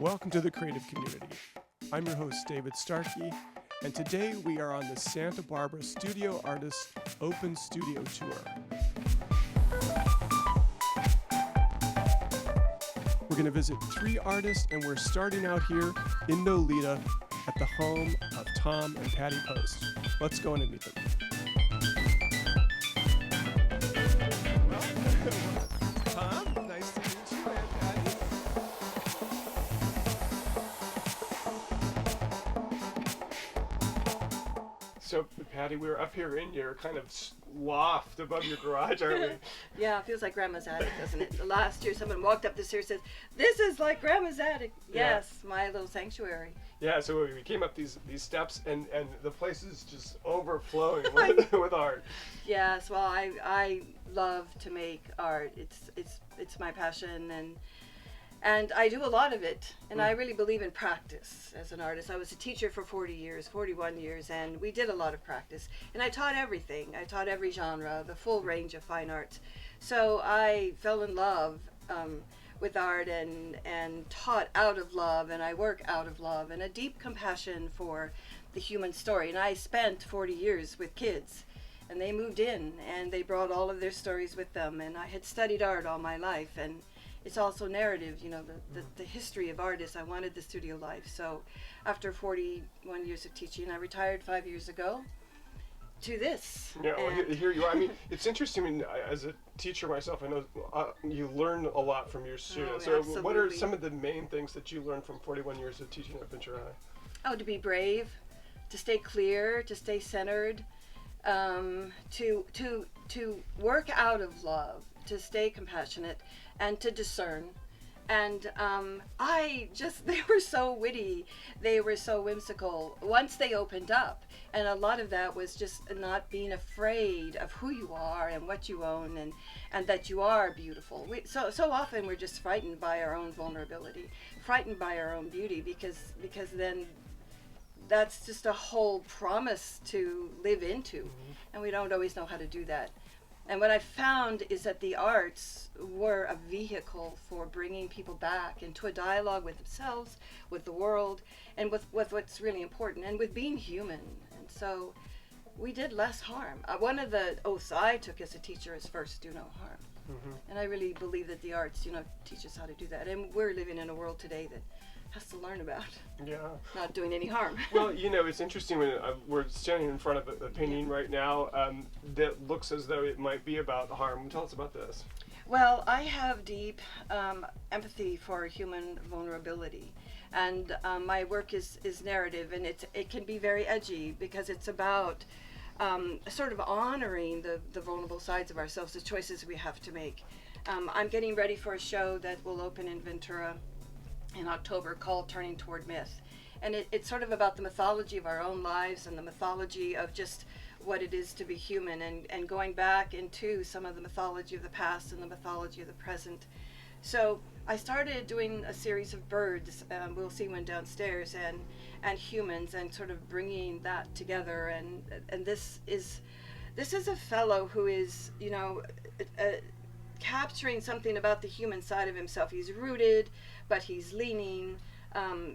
Welcome to the Creative Community. I'm your host, David Starkey, and today we are on the Santa Barbara Studio Artist Open Studio Tour. We're going to visit 3 artists, and we're starting out here in Nolita at the home of Tom and Patti Post. Let's go in and meet them. Tom, nice to meet you, and Patti. So, Patti, we're up here in your kind of loft above your garage, aren't we? Yeah, it feels like Grandma's attic, doesn't it? Last year, someone walked up the stairs and said, "This is like Grandma's attic." Yes, yeah. My little sanctuary. Yeah, so we came up these steps, and the place is just overflowing with art. Yes, well, I love to make art. It's my passion, and I do a lot of it, and I really believe in practice as an artist. I was a teacher for 41 years, and we did a lot of practice. And I taught everything. I taught every genre, the full range of fine arts. So I fell in love with art and taught out of love, and I work out of love, and a deep compassion for the human story. And I spent 40 years with kids, and they moved in, and they brought all of their stories with them. And I had studied art all my life, and it's also narrative, you know, the history of artists. I wanted the studio life. So after 41 years of teaching, I retired 5 years ago to this. Yeah, well, here you are. I mean, it's interesting. I mean, as a teacher myself, I know you learn a lot from your students. Oh, so what are some of the main things that you learned from 41 years of teaching at Ventura High? Oh, to be brave, to stay clear, to stay centered, to work out of love, to stay compassionate, and to discern. And they were so witty, they were so whimsical once they opened up. And a lot of that was just not being afraid of who you are and what you own, and that you are beautiful. So often we're just frightened by our own vulnerability, frightened by our own beauty, because then that's just a whole promise to live into, and we don't always know how to do that. And what I found is that the arts were a vehicle for bringing people back into a dialogue with themselves, with the world, and with what's really important, and with being human. And so we did less harm. One of the oaths I took as a teacher is first do no harm. And I really believe that the arts, teach us how to do that. And we're living in a world today that has to learn about not doing any harm. Well, it's interesting when we're standing in front of a painting right now that looks as though it might be about harm. Tell us about this. Well, I have deep empathy for human vulnerability, and my work is narrative, and it can be very edgy because it's about sort of honoring the vulnerable sides of ourselves, the choices we have to make. I'm getting ready for a show that will open in Ventura in October called Turning Toward Myth. And it's sort of about the mythology of our own lives and the mythology of just what it is to be human, and going back into some of the mythology of the past and the mythology of the present. So I started doing a series of birds, we'll see one downstairs, and humans, and sort of bringing that together. And this is a fellow who is, capturing something about the human side of himself. He's rooted, but he's leaning.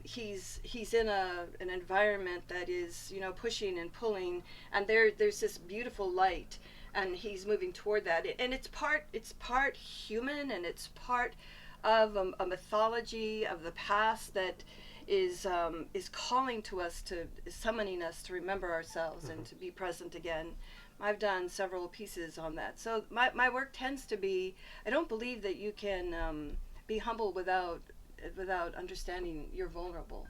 He's in an environment that is, pushing and pulling, and there's this beautiful light, and he's moving toward that. And it's part human, and it's part of a mythology of the past that is calling to us, summoning us to remember ourselves and to be present again. I've done several pieces on that. So my work tends to be, I don't believe that you can be humble without understanding you're vulnerable.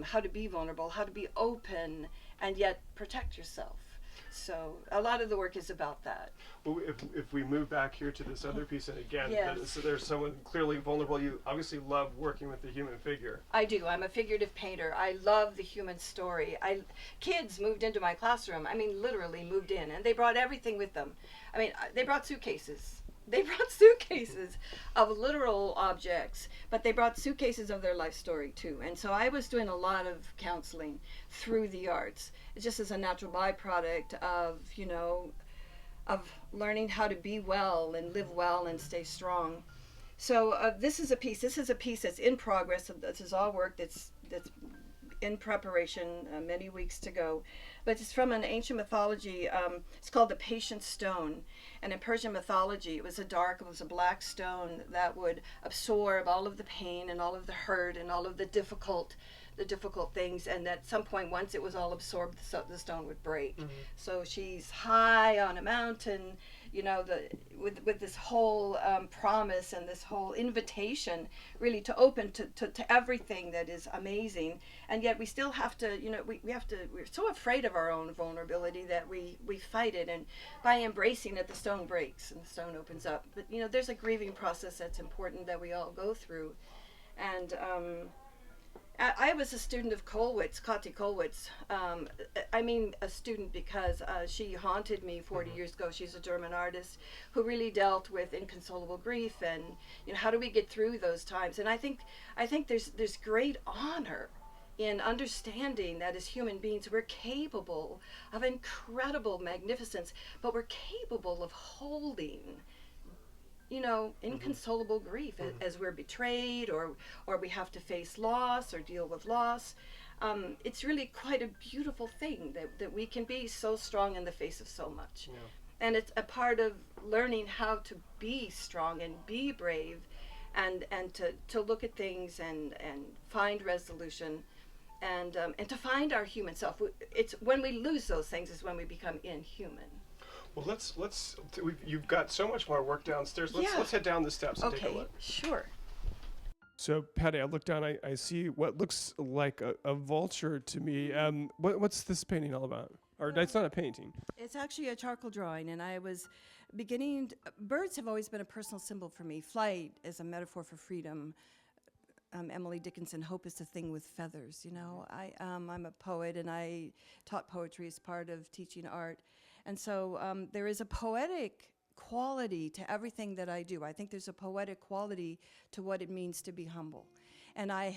How to be vulnerable, how to be open, and yet protect yourself. So a lot of the work is about that. Well, if we move back here to this other piece, and again, yes. So there's someone clearly vulnerable. You obviously love working with the human figure. I do. I'm a figurative painter. I love the human story. Kids moved into my classroom. I mean, literally moved in, and they brought everything with them. I mean, they brought suitcases. They brought suitcases of literal objects, but they brought suitcases of their life story too. And so I was doing a lot of counseling through the arts, just as a natural byproduct of learning how to be well and live well and stay strong. So this is a piece. This is a piece that's in progress. This is all work that's in preparation, many weeks to go. But it's from an ancient mythology. It's called the patient stone. And in Persian mythology, it was a black stone that would absorb all of the pain and all of the hurt and all of the difficult things. And at some point, once it was all absorbed, the stone would break. Mm-hmm. So she's high on a mountain, with this whole promise and this whole invitation really to open to everything that is amazing. And yet we still have to, we're so afraid of our own vulnerability that we fight it. And by embracing it, the stone breaks and the stone opens up. But, there's a grieving process that's important that we all go through. And I was a student of Patti Kollwitz. I mean a student because she haunted me 40 years ago. She's a German artist who really dealt with inconsolable grief and how do we get through those times. And I think there's great honor in understanding that as human beings we're capable of incredible magnificence, but we're capable of holding inconsolable grief as we're betrayed or we have to face loss or deal with loss. It's really quite a beautiful thing that we can be so strong in the face of so much. Yeah. And it's a part of learning how to be strong and be brave and to look at things and find resolution and to find our human self. It's when we lose those things is when we become inhuman. Well, you've got so much more work downstairs. Let's head down the steps and take a look. Okay, sure. So, Patti, I look down. I see what looks like a vulture to me. What's this painting all about? Or it's not a painting. It's actually a charcoal drawing, and I was birds have always been a personal symbol for me. Flight is a metaphor for freedom. Emily Dickinson, hope is the thing with feathers. I'm a poet, and I taught poetry as part of teaching art. And so there is a poetic quality to everything that I do. I think there's a poetic quality to what it means to be humble. And I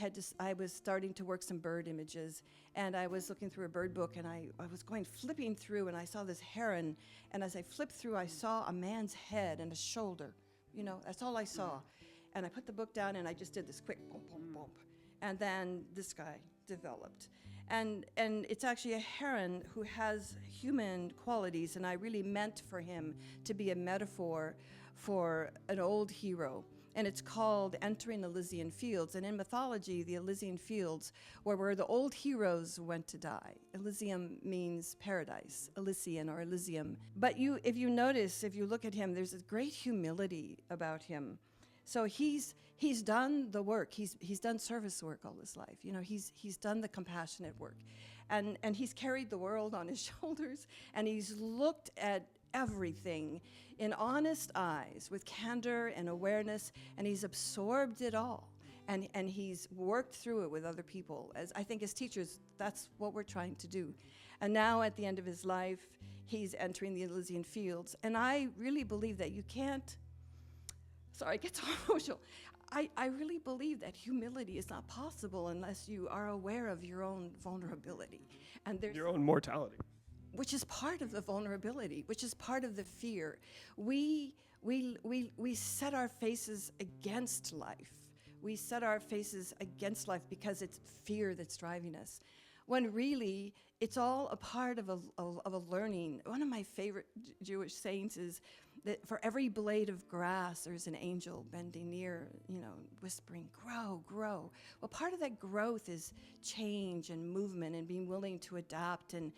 was starting to work some bird images, and I was looking through a bird book, and I was flipping through, and I saw this heron, and as I flipped through, I saw a man's head and a shoulder. That's all I saw. And I put the book down, and I just did this quick bump, bump, bump. And then this guy developed. And it's actually a heron who has human qualities, and I really meant for him to be a metaphor for an old hero. And it's called Entering Elysian Fields. And in mythology, the Elysian Fields were where the old heroes went to die. Elysium means paradise, Elysian or Elysium. But if you look at him, there's a great humility about him. So he's done the work. He's done service work all his life. He's done the compassionate work, and he's carried the world on his shoulders, and he's looked at everything in honest eyes with candor and awareness, and he's absorbed it all, and he's worked through it with other people. As I think as teachers, that's what we're trying to do. And now at the end of his life, he's entering the Elysian Fields, and I really believe that you can't. Sorry, I get so emotional. I really believe that humility is not possible unless you are aware of your own vulnerability. And there's your own mortality. Which is part of the vulnerability, which is part of the fear. We set our faces against life. We set our faces against life because it's fear that's driving us. When really, it's all a part of a learning. One of my favorite Jewish sayings is that for every blade of grass, there's an angel bending near, whispering, grow, grow. Well, part of that growth is change and movement and being willing to adapt and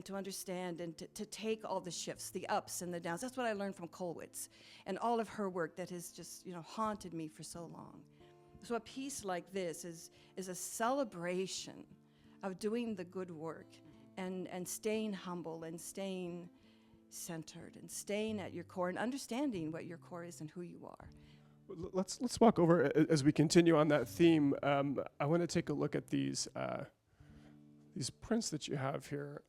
to understand and to take all the shifts, the ups and the downs. That's what I learned from Kollwitz and all of her work that has just, haunted me for so long. So a piece like this is a celebration of doing the good work and staying humble and staying centered and staying at your core and understanding what your core is and who you are. Let's walk over as we continue on that theme. I want to take a look at these prints that you have here.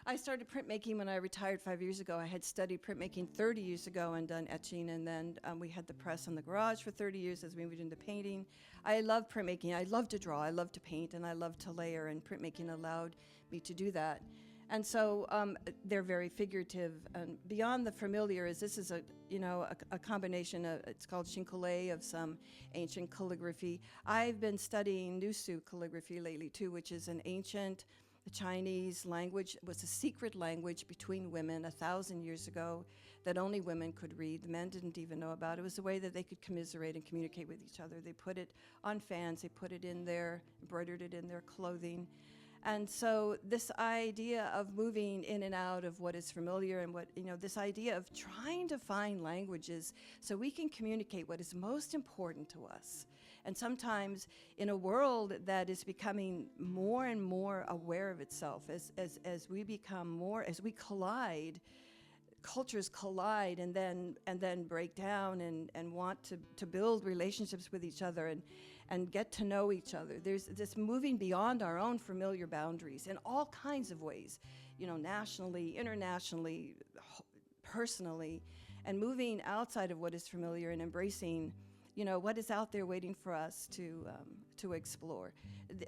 I started printmaking when I retired 5 years ago. I had studied printmaking 30 years ago and done etching, and then we had the press in the garage for 30 years as we moved into painting. I love printmaking. I love to draw. I love to paint, and I love to layer, and printmaking allowed me to do that. And so they're very figurative. And beyond the familiar this is a combination of, it's called Shinkole, of some ancient calligraphy. I've been studying Nusu calligraphy lately too, which is an ancient Chinese language. It was a secret language between women 1,000 years ago that only women could read. The men didn't even know about it. It was a way that they could commiserate and communicate with each other. They put it on fans, they put it in their, embroidered it in their clothing. And so this idea of moving in and out of what is familiar, and what, this idea of trying to find languages so we can communicate what is most important to us. And sometimes in a world that is becoming more and more aware of itself, as we become more, as we collide, cultures collide and then break down and want to build relationships with each other and get to know each other. There's this moving beyond our own familiar boundaries in all kinds of ways, nationally, internationally, personally, and moving outside of what is familiar and embracing what is out there waiting for us to explore.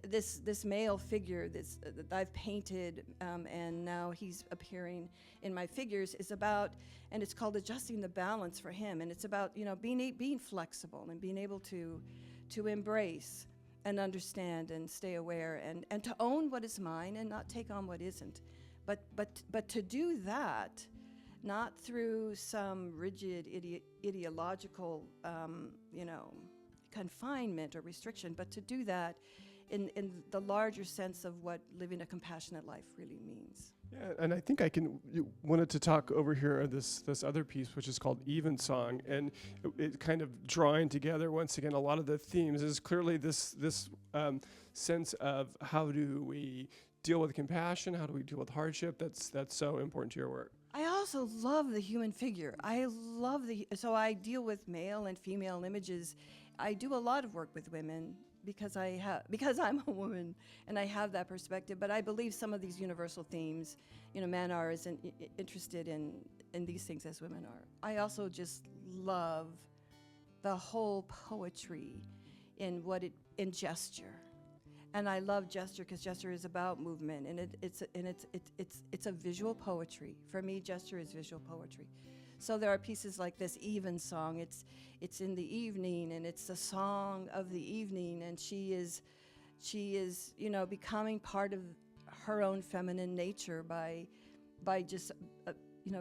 This male figure that I've painted, and now he's appearing in my figures, is about, and it's called Adjusting the Balance for him, and it's about being flexible and being able to embrace and understand and stay aware and to own what is mine and not take on what isn't, but to do that not through some rigid ideological, confinement or restriction, but to do that in the larger sense of what living a compassionate life really means. Yeah, and I think you wanted to talk over here this other piece, which is called Evensong, and it kind of drawing together once again a lot of the themes is clearly this sense of how do we deal with compassion, how do we deal with hardship. That's so important to your work. I also love the human figure. So I deal with male and female images. I do a lot of work with women because I'm a woman and I have that perspective. But I believe some of these universal themes, men are as interested in these things as women are. I also just love the whole poetry in gesture. And I love gesture because gesture is about movement, and it's a visual poetry. For me, gesture is visual poetry. So there are pieces like this Evensong. It's in the evening, and it's a song of the evening, and she is becoming part of her own feminine nature by just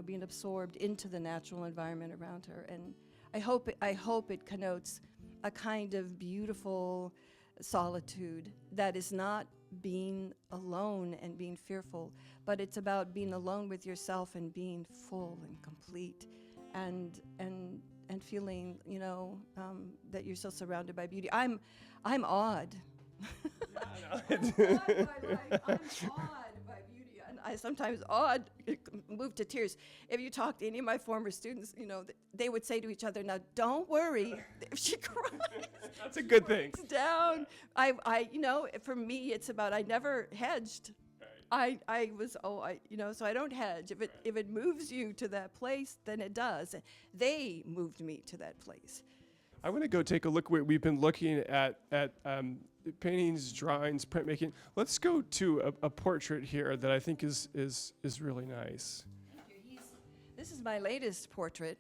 being absorbed into the natural environment around her. And I hope it connotes a kind of beautiful solitude that is not being alone and being fearful, but it's about being alone with yourself and being full and complete and feeling that you're so surrounded by beauty. I'm awed. Yeah, I'm awed by beauty, and I sometimes move to tears. If you talk to any of my former students, they would say to each other, "Now, don't worry if she cries." That's a good thing. Down. For me, it's about I never hedged. Right. So I don't hedge. If it moves you to that place, then it does. They moved me to that place. I want to go take a look. We've been looking at paintings, drawings, printmaking. Let's go to a portrait here that I think is really nice. Thank you. This is my latest portrait.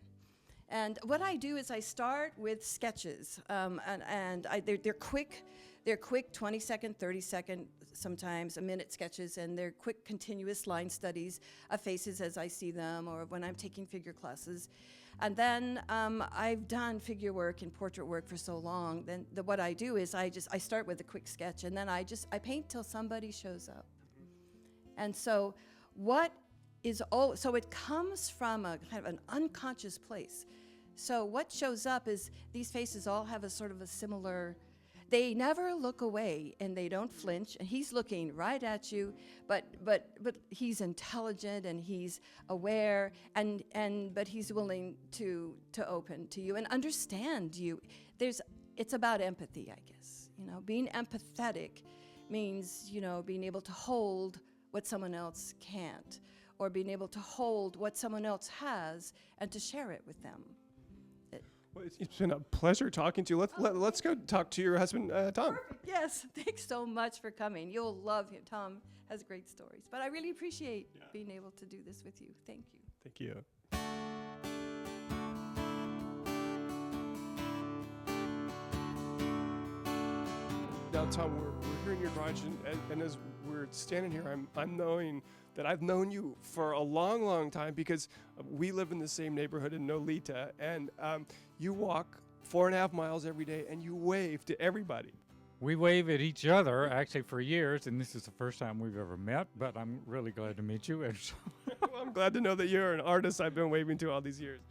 And what I do is I start with sketches, they're quick. They're quick 20-second, 30-second, sometimes a minute sketches, and they're quick, continuous line studies of faces as I see them, or when I'm taking figure classes. And then I've done figure work and portrait work for so long. Then what I do is I start with a quick sketch, and then I paint till somebody shows up. And so so it comes from a kind of an unconscious place. So what shows up is these faces all have a sort of a similar, they never look away and they don't flinch, and he's looking right at you, but he's intelligent and he's aware but he's willing to open to you and understand you. It's about empathy, I guess. Being empathetic means, being able to hold what someone else can't, or being able to hold what someone else has and to share it with them. Well, it's been a pleasure talking to you. Let's go talk to your husband, Tom. Perfect. Yes, thanks so much for coming. You'll love him. Tom has great stories. But I really appreciate being able to do this with you. Thank you. Thank you. Now, Tom, we're here in your garage, and as we're standing here, I'm knowing that I've known you for a long, long time because we live in the same neighborhood in Lytle, and you walk 4.5 miles every day, and you wave to everybody. We wave at each other, actually, for years, and this is the first time we've ever met, but I'm really glad to meet you. And so Well, I'm glad to know that you're an artist I've been waving to all these years.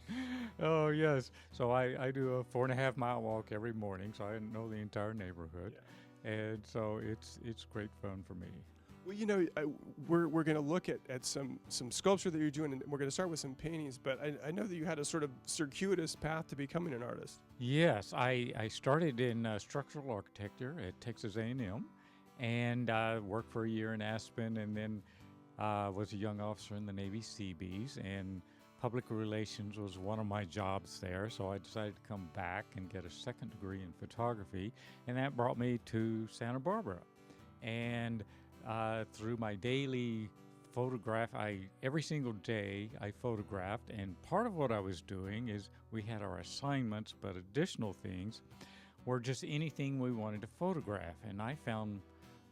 oh, yes. So I do a 4.5-mile walk every morning, so I know the entire neighborhood. Yeah. And so it's great fun for me. Well, we're going to look at some sculpture that you're doing, and we're going to start with some paintings, but I know that you had a sort of circuitous path to becoming an artist. Yes, I started in structural architecture at Texas A&M, and worked for a year in Aspen, and then was a young officer in the Navy Seabees, and public relations was one of my jobs there, so I decided to come back and get a second degree in photography, and that brought me to Santa Barbara. And through my daily photograph, every single day I photographed, and part of what I was doing is we had our assignments, but additional things were just anything we wanted to photograph, and I found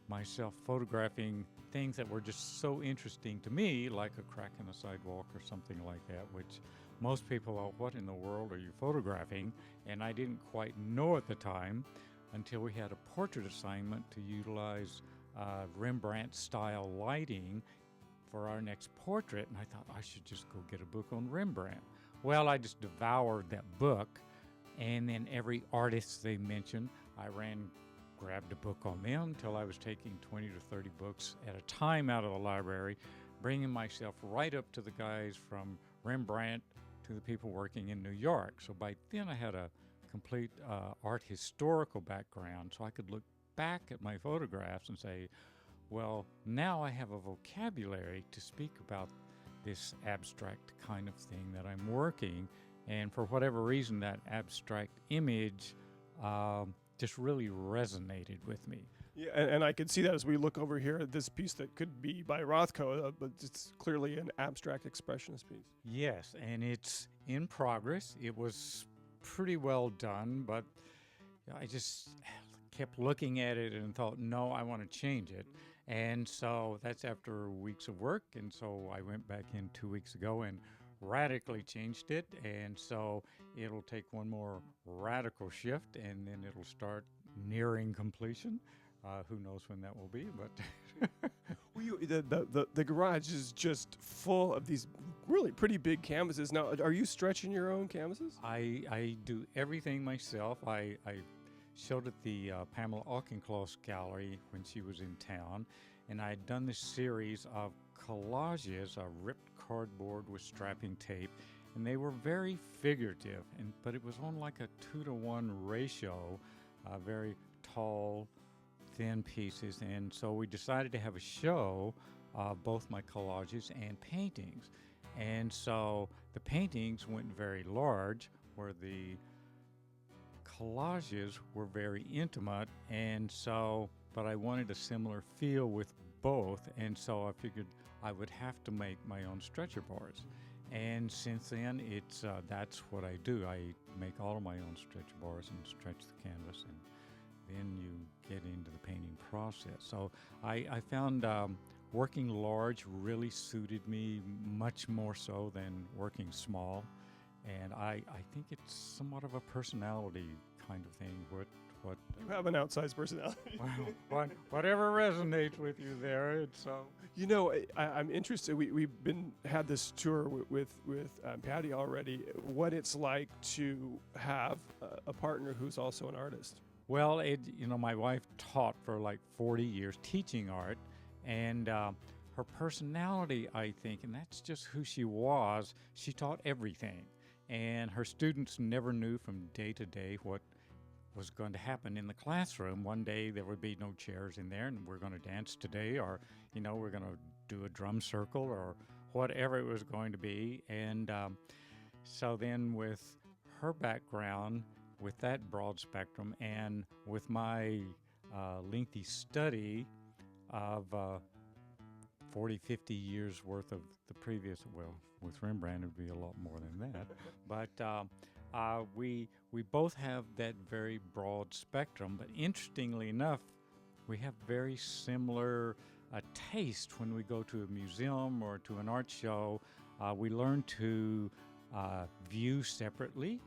myself photographing things that were just so interesting to me, like a crack in the sidewalk or something like that, which most people are, what in the world are you photographing? And I didn't quite know at the time until we had a portrait assignment to utilize Rembrandt-style lighting for our next portrait, and I thought I should just go get a book on Rembrandt. Well, I just devoured that book, and then every artist they mentioned, I grabbed a book on them until I was taking 20 to 30 books at a time out of the library, bringing myself right up to the guys from Rembrandt to the people working in New York. So by then I had a complete art historical background, so I could look back at my photographs and say, well, now I have a vocabulary to speak about this abstract kind of thing that I'm working, and for whatever reason that abstract image just really resonated with me. Yeah, and I can see that as we look over here at this piece that could be by Rothko, but it's clearly an abstract expressionist piece. Yes, and it's in progress. It was pretty well done, but I just kept looking at it and thought, no, I want to change it. And so that's after weeks of work, and so I went back in 2 weeks ago and radically changed it, and so it'll take one more radical shift, and then it'll start nearing completion. Who knows when that will be, but Well, the garage is just full of these really pretty big canvases. Now, are you stretching your own canvases? I do everything myself. I showed at the Pamela Barsky gallery when she was in town, and I had done this series of collages, ripped cardboard with strapping tape, and they were very figurative, but it was on like a 2-to-1 ratio, very tall, thin pieces, and so we decided to have a show of both my collages and paintings. And so the paintings went very large, where the collages were very intimate, and so, but I wanted a similar feel with both, and so I figured I would have to make my own stretcher bars. And since then, it's that's what I do. I make all of my own stretcher bars and stretch the canvas, and then you get into the painting process. So I found working large really suited me much more so than working small. And I think it's somewhat of a personality kind of thing. What You have an outsized personality. whatever resonates with you there. It's I'm interested. We've had this tour with Patti already. What it's like to have a partner who's also an artist. Well, my wife taught for like 40 years teaching art, and her personality, I think, and that's just who she was, she taught everything. And her students never knew from day to day what was going to happen in the classroom. One day there would be no chairs in there, and we're going to dance today, or, we're going to do a drum circle, or whatever it was going to be. And so then with her background with that broad spectrum and with my lengthy study of 40, 50 years worth of the previous, well, with Rembrandt it would be a lot more than that. But we both have that very broad spectrum. But interestingly enough, we have very similar taste when we go to a museum or to an art show. We learn to view separately.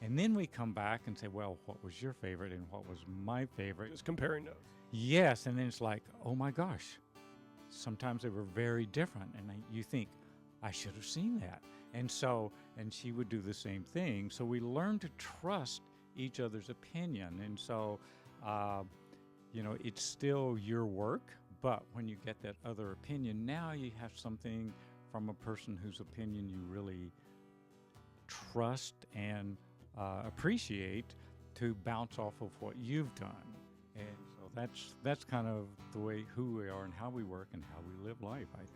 And then we come back and say, well, what was your favorite and what was my favorite? Just comparing notes. Yes, and then it's like, oh my gosh, sometimes they were very different. And you think, I should have seen that. And she would do the same thing. So we learn to trust each other's opinion. And so, it's still your work, but when you get that other opinion, now you have something from a person whose opinion you really trust and appreciate to bounce off of what you've done. And so that's kind of the way who we are and how we work and how we live life, I think.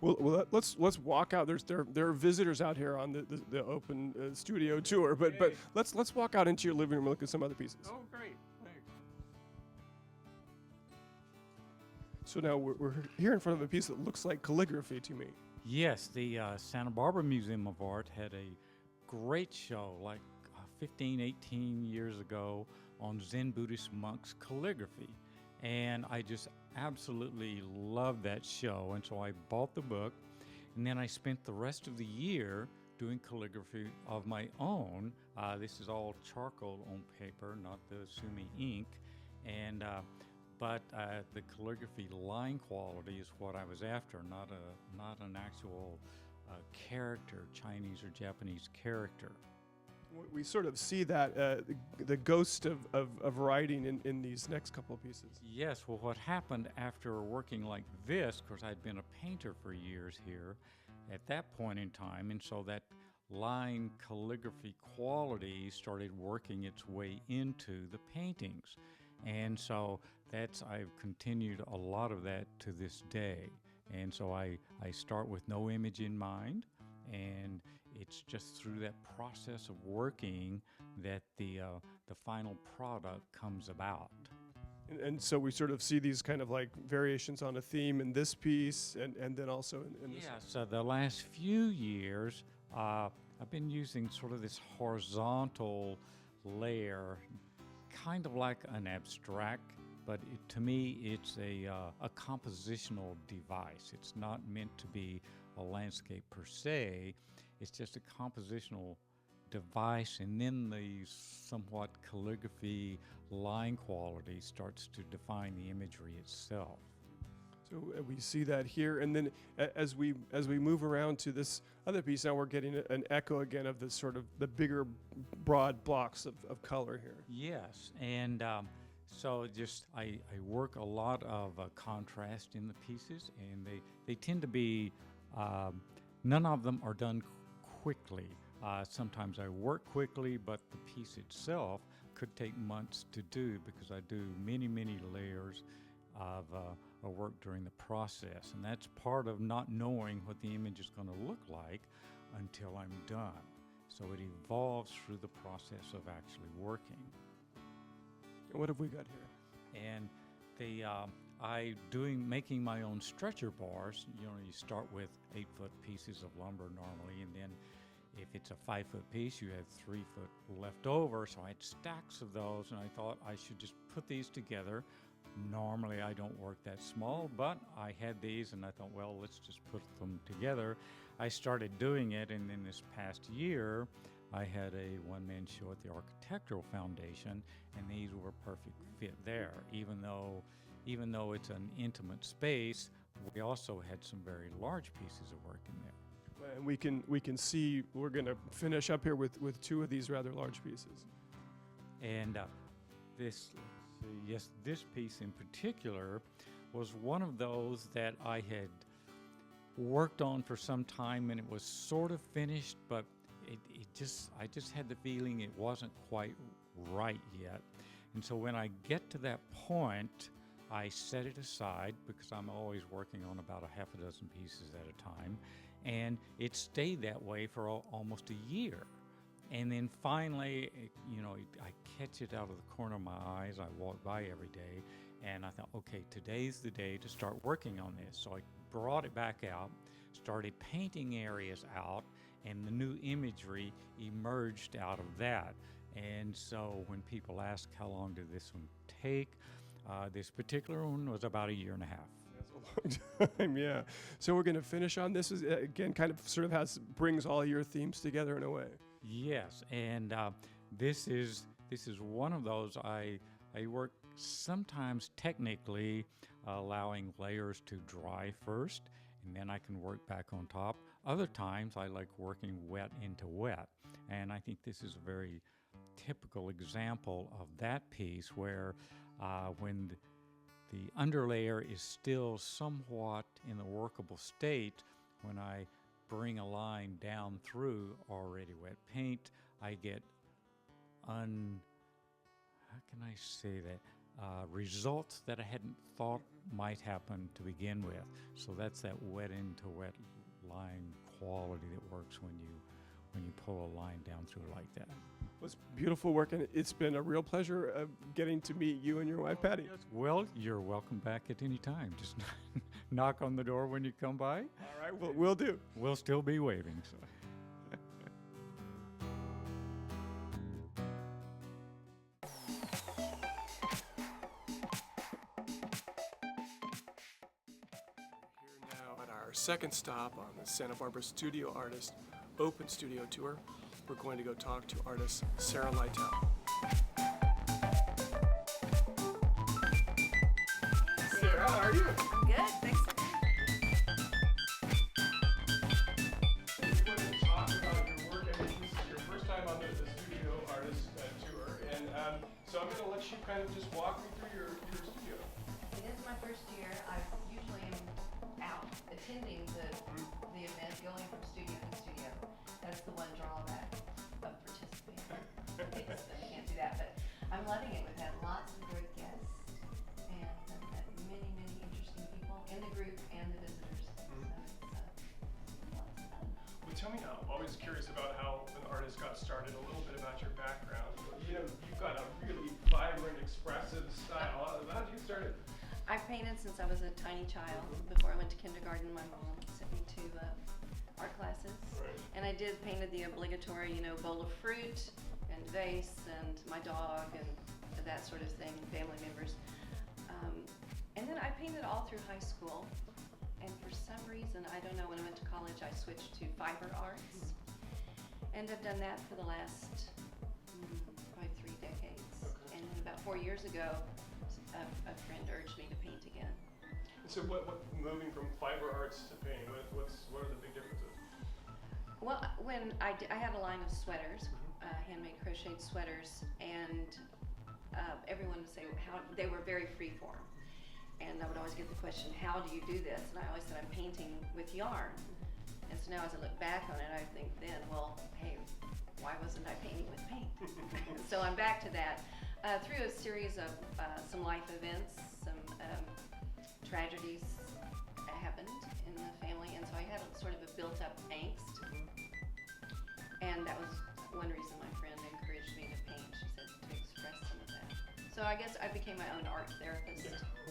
Well, let's walk out. There are visitors out here on the open studio tour, but let's walk out into your living room and look at some other pieces. Oh, great! Thanks. So now we're here in front of a piece that looks like calligraphy to me. Yes, the Santa Barbara Museum of Art had a great show like 15, 18 years ago on Zen Buddhist monks' calligraphy. And I just absolutely loved that show. And so I bought the book, and then I spent the rest of the year doing calligraphy of my own. This is all charcoal on paper, not the Sumi ink. And but the calligraphy line quality is what I was after, not an actual character, Chinese or Japanese character. We sort of see that the ghost of writing in these next couple of pieces. Yes, well, what happened after working like this, of course, I'd been a painter for years here at that point in time, and so that line calligraphy quality started working its way into the paintings. And so I've continued a lot of that to this day. And so I start with no image in mind, and it's just through that process of working that the final product comes about. And so we sort of see these kind of like variations on a theme in this piece, and then also in this. Yeah, so the last few years, I've been using sort of this horizontal layer, kind of like an abstract, but to me it's a compositional device. It's not meant to be a landscape per se. It's just a compositional device, and then the somewhat calligraphy line quality starts to define the imagery itself. So we see that here, and then as we move around to this other piece, now we're getting an echo again of this sort of the bigger, broad blocks of color here. Yes, and so just I work a lot of contrast in the pieces, and they tend to be none of them are done quickly. Sometimes I work quickly, but the piece itself could take months to do because I do many layers of work during the process, and that's part of not knowing what the image is going to look like until I'm done. So it evolves through the process of actually working. And what have we got here? And making my own stretcher bars. You start with 8-foot pieces of lumber normally, and then if it's a 5-foot piece, you have 3 foot left over. So I had stacks of those, and I thought I should just put these together. Normally I don't work that small, but I had these, and I thought, well, let's just put them together. I started doing it, and then this past year, I had a one-man show at the Architectural Foundation, and these were a perfect fit there. Even though it's an intimate space, we also had some very large pieces of work in there. And we can see we're going to finish up here with two of these rather large pieces. And this piece in particular was one of those that I had worked on for some time, and it was sort of finished, but I just had the feeling it wasn't quite right yet. And so when I get to that point, I set it aside because I'm always working on about a half a dozen pieces at a time, and it stayed that way for almost a year. And then finally, I catch it out of the corner of my eyes. I walk by every day, and I thought, okay, today's the day to start working on this. So I brought it back out, started painting areas out, and the new imagery emerged out of that. And so when people ask how long did this one take, this particular one was about a year and a half. That's a long time, yeah. So we're going to finish on this. Is again kind of sort of brings all your themes together in a way. Yes, and this is one of those I work sometimes technically allowing layers to dry first, and then I can work back on top. Other times I like working wet into wet, and I think this is a very typical example of that piece where when the underlayer is still somewhat in a workable state, when I bring a line down through already wet paint, I get results that I hadn't thought might happen to begin with. So that's that wet into wet line quality that works when you pull a line down through like that. Well, it's beautiful work, and it's been a real pleasure getting to meet you and your wife, Patti. Yes. Well, you're welcome back at any time. Just knock on the door when you come by. All right, we'll do. We'll still be waving. So. Here now at our second stop on the Santa Barbara Studio Artist Open Studio Tour. We're going to go talk to artist Sara Lytle. Sara, how are you? I'm good, thanks. We wanted to talk about your work. I mean, this is your first time on the Studio Artist Tour, and so I'm going to let you kind of just walk me through your studio. It is my first year. I usually am out attending the event, going from studio to studio. That's the one drawback of participating. I can't do that, but I'm loving it. We've had lots of great guests and I've met many, many interesting people in the group and the visitors. So it's lots of fun. Well, tell me now. I'm always curious about how an artist got started. A little bit about your background. You've got a really vibrant, expressive style. How did you get started? I've painted since I was a tiny child. Before I went to kindergarten, my mom sent me to art classes. Right. And I painted the obligatory, bowl of fruit and vase and my dog and that sort of thing, family members. And then I painted all through high school. And for some reason, I don't know, when I went to college, I switched to fiber arts. And I've done that for the last probably 3 decades. Okay. And then about 4 years ago, a friend urged me to paint again. So what moving from fiber arts to paint, what are the big differences? Well, when I had a line of sweaters, handmade crocheted sweaters, and everyone would say how they were very free form. And I would always get the question, how do you do this? And I always said, I'm painting with yarn. And so now as I look back on it, I think then, well, hey, why wasn't I painting with paint? So I'm back to that. Through a series of some life events, some tragedies happened in the family, and so I had sort of a built-up angst. And that was one reason my friend encouraged me to paint. She said to express some of that. So I guess I became my own art therapist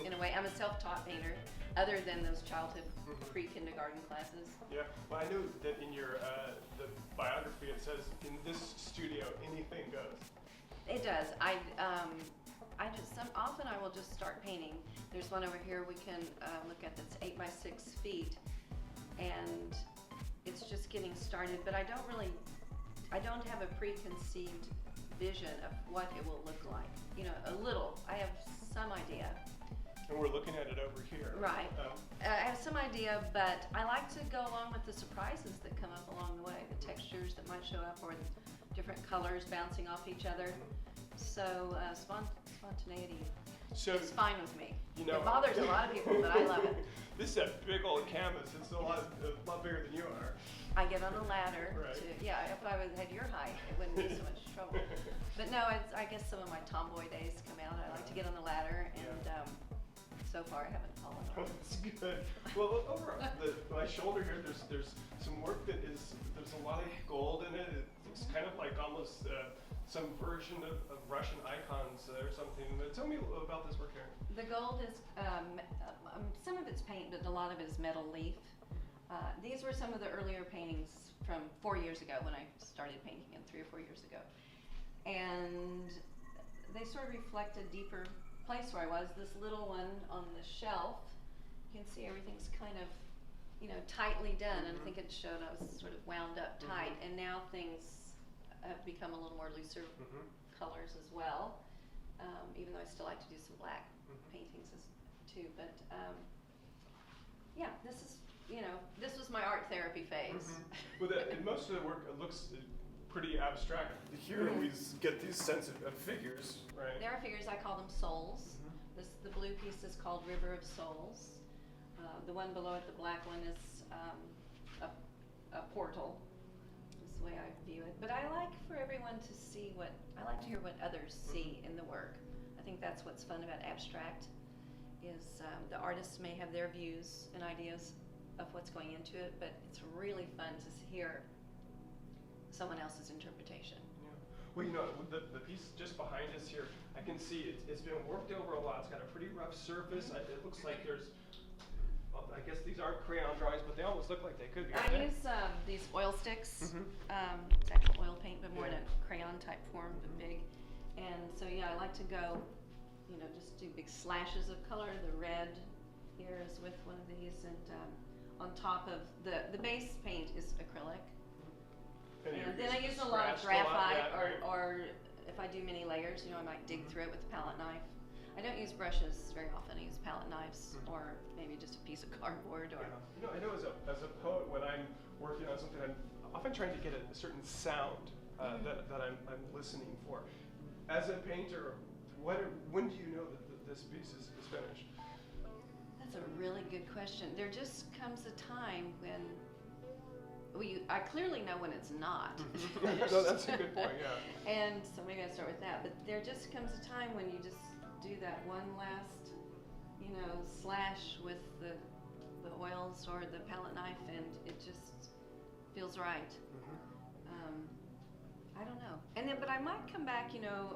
in a way. I'm a self-taught painter, other than those childhood pre-kindergarten classes. Yeah, well, I know that in your the biography it says, in this studio, anything goes. It does. Often I will just start painting. There's one over here we can look at that's 8 by 6 feet, and it's just getting started. But I don't have a preconceived vision of what it will look like. A little. I have some idea. And we're looking at it over here. Right. I have some idea, but I like to go along with the surprises that come up along the way, the textures that might show up, or the different colors bouncing off each other. So spontaneity is fine with me. It bothers a lot of people, but I love it. This is a big old canvas. It's a lot bigger than you are. I get on a ladder. Right. If I had your height, it wouldn't be so much trouble. But no, I guess some of my tomboy days come out. I like to get on the ladder, and so far I haven't fallen off. That's good. Well, over my shoulder here, there's some work there's a lot of gold in it. It paintings, kind of like almost some version of Russian icons or something. Tell me about this work here. The gold is, some of it's paint, but a lot of it is metal leaf. These were some of the earlier paintings from 4 years ago when I started painting them, 3 or 4 years ago. And they sort of reflect a deeper place where I was. This little one on the shelf, you can see everything's kind of, you know, tightly done, and I think it showed I was sort of wound up tight, and now things have become a little more looser colors as well, even though I still like to do some black paintings too, but yeah, this is, you know, this was my art therapy phase. Well, most of the work looks pretty abstract. Here we get these sense of figures, right? There are figures, I call them souls. The blue piece is called River of Souls. The one below it, the black one, is a portal. Is the way I view it. But I like for everyone to see I like to hear what others see in the work. I think that's what's fun about abstract, is the artists may have their views and ideas of what's going into it, but it's really fun to hear someone else's interpretation. Yeah. Well, you know, the piece just behind us here, I can see it's been worked over a lot. It's got a pretty rough surface. It looks like there's, well, I guess these aren't crayon drawings, but they almost look like they could be. I use these oil sticks. It's actual oil paint, but more in a crayon type form, but big. And so yeah, I like to go, you know, just do big slashes of color. The red here is with one of these, and on top of the base paint is acrylic. And then I use a lot of graphite, or if I do many layers, you know, I might dig through it with a palette knife. I don't use brushes very often. I use palette knives, or maybe just a piece of cardboard. Or you know, I know as a poet, when I'm working on something, I'm often trying to get a certain sound that I'm listening for. As a painter, when do you know that this piece is finished? That's a really good question. There just comes a time when I clearly know when it's not. No, that's a good point, yeah. And so maybe I start with that. But there just comes a time when you just do that one last, you know, slash with the oils or the palette knife, and it just feels right. I don't know. And then, but I might come back, you know,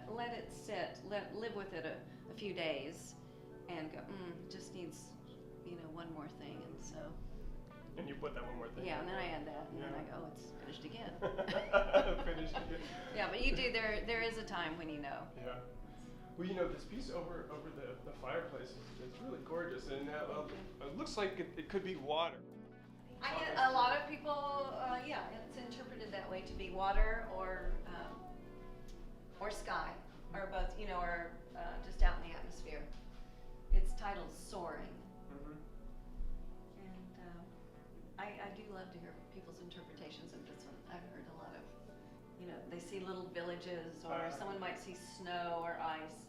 let it sit, live with it a few days, and go, just needs, you know, one more thing, and so. And you put that one more thing. Yeah, and then I add that, and then I go, oh, it's finished again. Finished again. Yeah, but you do. There is a time when you know. Yeah. Well, you know, this piece over the fireplace is really gorgeous, and it looks like it could be water. I get a lot of people. Yeah, it's interpreted that way, to be water or sky, or both. You know, or just out in the atmosphere. It's titled Soaring. I do love to hear people's interpretations of this one. I've heard a lot of, you know, they see little villages, or someone might see snow or ice.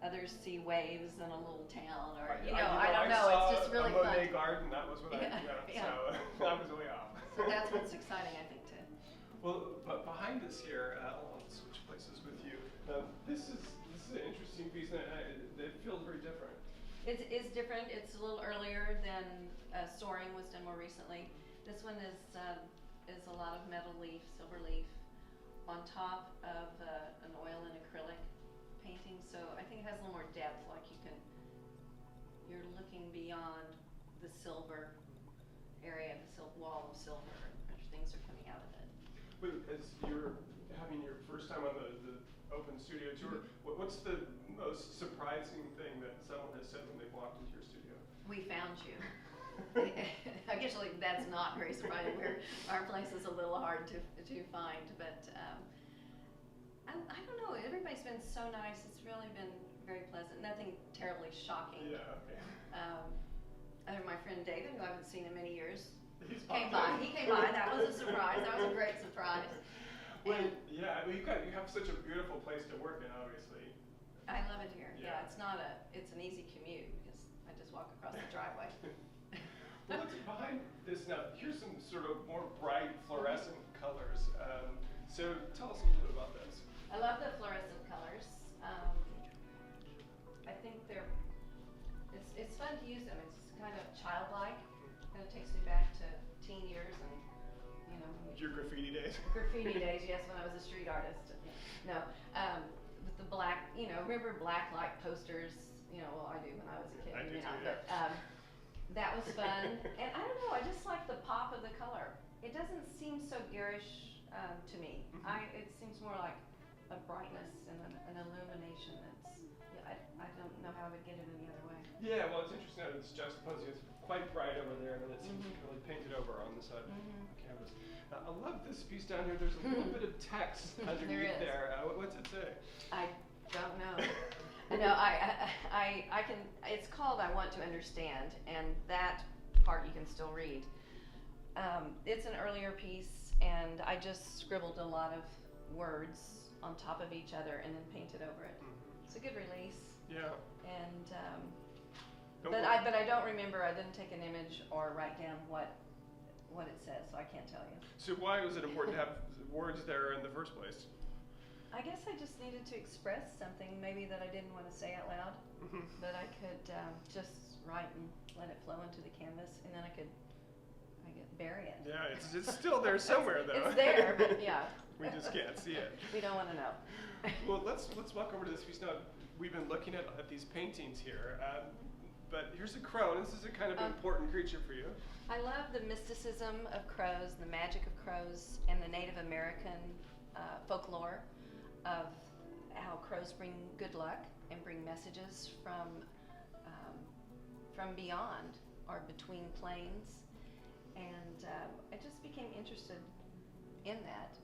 Others see waves in a little town, or, you know, I don't know. It's just really fun. Monet Garden, that was what so I was way off. So that's what's exciting, I think, too. Well, but behind us here, I'll switch places with you. This is an interesting piece, and it feels very different. It is different. It's a little earlier than Soaring was done more recently. This one is a lot of metal leaf, silver leaf, on top of an oil and acrylic painting. So I think it has a little more depth. Like you're looking beyond the silver area, the wall of silver, and things are coming out of it. But as you're having your first time on the open studio tour, what's the most surprising thing that someone has said when they walked into your studio? We found you. I guess that's not very surprising. Our place is a little hard to find, but I don't know. Everybody's been so nice. It's really been very pleasant. Nothing terribly shocking. Yeah. Okay. My friend David, who I haven't seen in many years, came by. He came by. That was a surprise. That was a great surprise. Well, yeah. Well, you have such a beautiful place to work in, obviously. I love it here. Yeah. It's an easy commute because I just walk across the driveway. Well, behind this now, here's some sort of more bright fluorescent colors. So tell us a little bit about this. I love the fluorescent colors. I think it's fun to use them. It's kind of childlike. Kind of takes me back to teen years and, you know. Your graffiti days. days. Graffiti days, yes, when I was a street artist. No, with the black, remember black light posters? Well, I do when I was a kid. I do you know, too, yeah. But that was fun. And I don't know, I just like the pop of the color. It doesn't seem so garish to me. It seems more like a brightness and an illumination that's, I don't know how I would get it any other way. Yeah, well, it's interesting that it's juxtaposing. It's quite bright over there, and then it seems really painted over on the side of the canvas. I love this piece down here. There's a little bit of text underneath there. What's it say? I don't know. No, I can. It's called "I Want to Understand," and that part you can still read. It's an earlier piece, and I just scribbled a lot of words on top of each other and then painted over it. It's a good release. Yeah. And but I don't remember. I didn't take an image or write down what it says, so I can't tell you. So why was it important to have words there in the first place? I guess I just needed to express something maybe that I didn't want to say out loud, but I could just write and let it flow into the canvas, and then I could bury it. Yeah, it's still there somewhere though. It's there, but yeah. We just can't see it. We don't want to know. Well, let's walk over to this piece now. We've been looking at these paintings here, but here's a crow. This is a kind of important creature for you. I love the mysticism of crows, the magic of crows, and the Native American folklore of how crows bring good luck and bring messages from beyond or between planes. And I just became interested in that.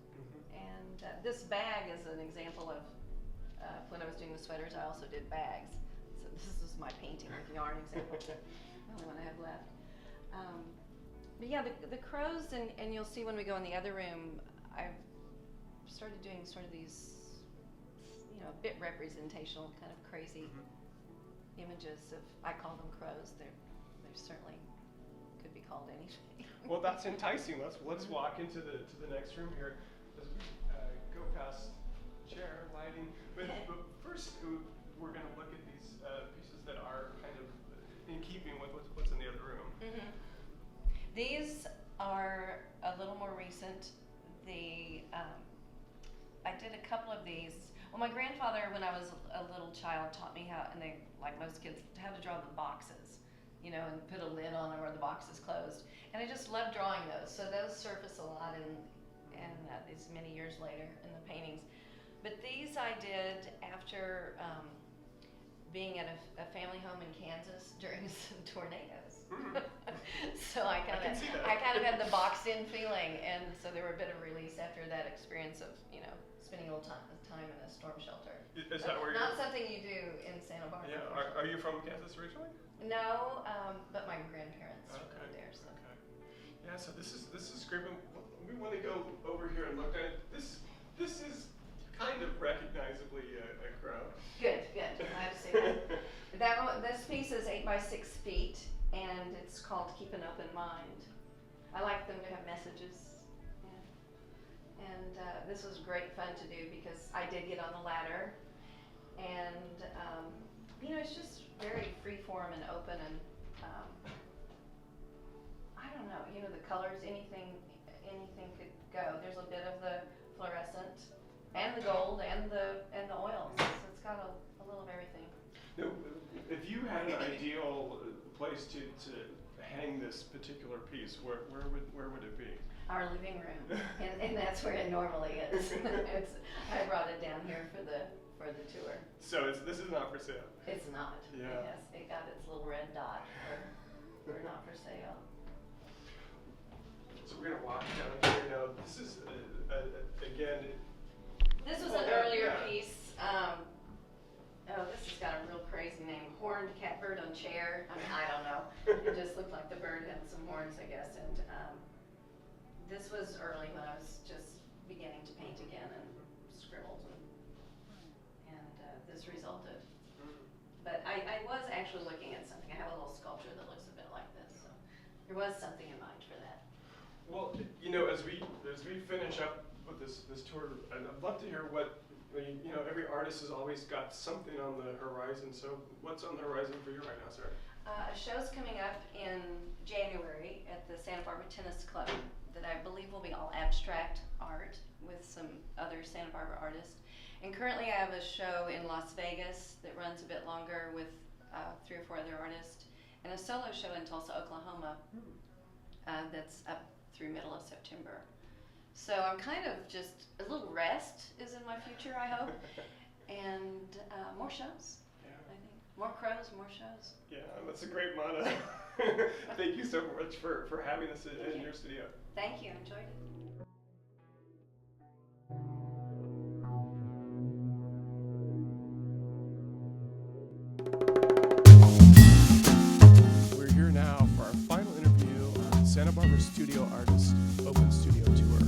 And this bag is an example of when I was doing the sweaters, I also did bags. So this is my painting with yarn example. The only one I have left. But yeah, the crows, and you'll see when we go in the other room, I've started doing sort of these, a bit representational, kind of crazy images of, I call them crows. They're certainly could be called anything. Well, that's enticing. Let's walk into the next room here as we go past chair lighting. But first, we're going to look at these pieces that are kind of in keeping with what's in the other room. These are a little more recent. I did a couple of these. Well, my grandfather, when I was a little child, taught me how, and they, like most kids, how to draw the boxes, and put a lid on them where the box is closed. And I just love drawing those. So those surface a lot in these many years later in the paintings. But these I did after being at a family home in Kansas during some tornadoes. So I kind of had the boxed in feeling, and so there were a bit of release after that experience of spending a little time in a storm shelter. Is that where not something you do in Santa Barbara? Yeah. Are you from Kansas originally? No, but my grandparents were there. So. Okay. Yeah. So this is great. We want to go over here and look at it. This is kind of recognizably a crow. Good. I have to say that. This piece is 8 by 6 feet, and it's called Keep an Open Mind. I like them to have messages. And this was great fun to do because I did get on the ladder, and it's just very free form and open, and I don't know, the colors, anything could go. There's a bit of the fluorescent and the gold and the oils, so it's got a little of everything. Now, if you had an ideal place to hang this particular piece, where would it be? Our living room, and that's where it normally is. I brought it down here for the tour. So this is not for sale. It's not. Yeah. Yes, it got its little red dot for not for sale. So we're gonna walk down here now. This is again. This was an earlier piece. This has got a real crazy name. Horned catbird on chair. I don't know. It just looked like the bird had some horns, I guess. And this was early when I was just beginning to paint again and scribbled, and this resulted. But I was actually looking at something. I have a little sculpture that looks a bit like this, so there was something in mind for that. Well, as we finish up with this tour, I'd love to hear what every artist has always got something on the horizon. So what's on the horizon for you right now, Sara? A show's coming up in January at the Santa Barbara Tennis Club that I believe will be all abstract art with some other Santa Barbara artists. And currently I have a show in Las Vegas that runs a bit longer with 3 or 4 other artists, and a solo show in Tulsa, Oklahoma that's up through middle of September. So I'm kind of just, a little rest is in my future, I hope, and more shows. I think more crows, more shows. Yeah, that's a great motto. Thank you so much for having us in your studio. Thank you, enjoyed it. We're here now for our final interview on the Santa Barbara Studio Artist Open Studio Tour.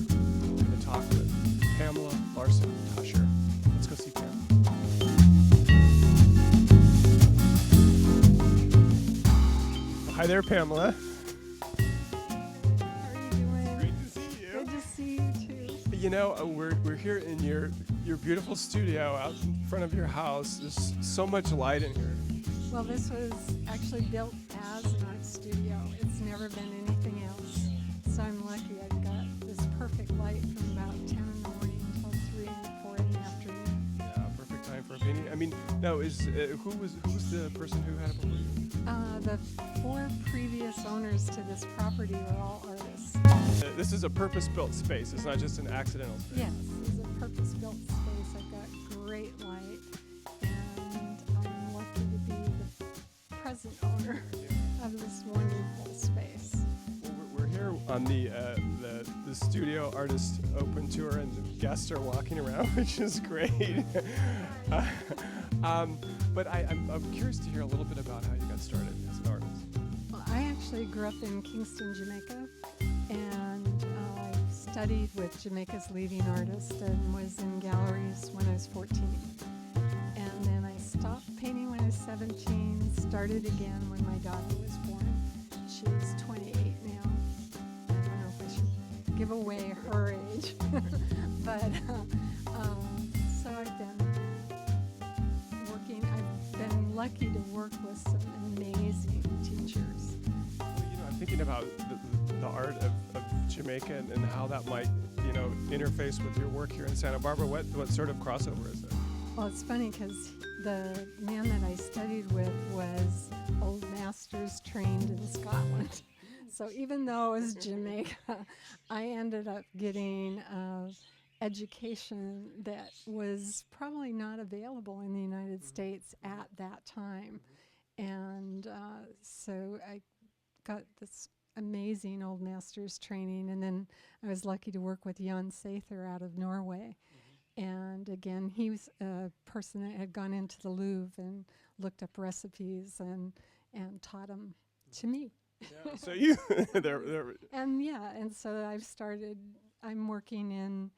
We're going to talk with Pamela Barsky Toscher. Let's go see Pam. Hi there, Pamela. How are you doing? Great to see you. Good to see you too. You know, we're here in your beautiful studio out in front of your house. There's so much light in here. Well, this was actually built as an art studio. It's never been anything else. So I'm lucky I've got this perfect light from about 10 in the morning until 3 and 4 in the afternoon. Yeah, perfect time for a painting. I mean, now who's the person who had it before you? The 4 previous owners to this property were all artists. This is a purpose-built space. It's not just an accidental space. Yes, it's a purpose-built space. I've got great light, and I'm lucky to be the present owner of this wonderful space. Well, we're here on the Studio Artist Open Tour, and the guests are walking around, which is great. But I'm curious to hear a little bit about how you got started as an artist. Well, I actually grew up in Kingston, Jamaica, and I studied with Jamaica's leading artists and was in galleries when I was 14. And then I stopped painting when I was 17, started again when my daughter was born. She's 28 now. I don't know if I should give away her age, but so I've been lucky to work with some amazing teachers. Well, I'm thinking about the art of Jamaica and how that might, interface with your work here in Santa Barbara. What sort of crossover is it? Well, it's funny because the man that I studied with was old masters trained in Scotland. So even though it was Jamaica, I ended up getting education that was probably not available in the United States at that time. And so I got this amazing old master's training, and then I was lucky to work with Jan Sather out of Norway. And again, he was a person that had gone into the Louvre and looked up recipes and taught them to me. Yeah. So you, they're And so I'm working in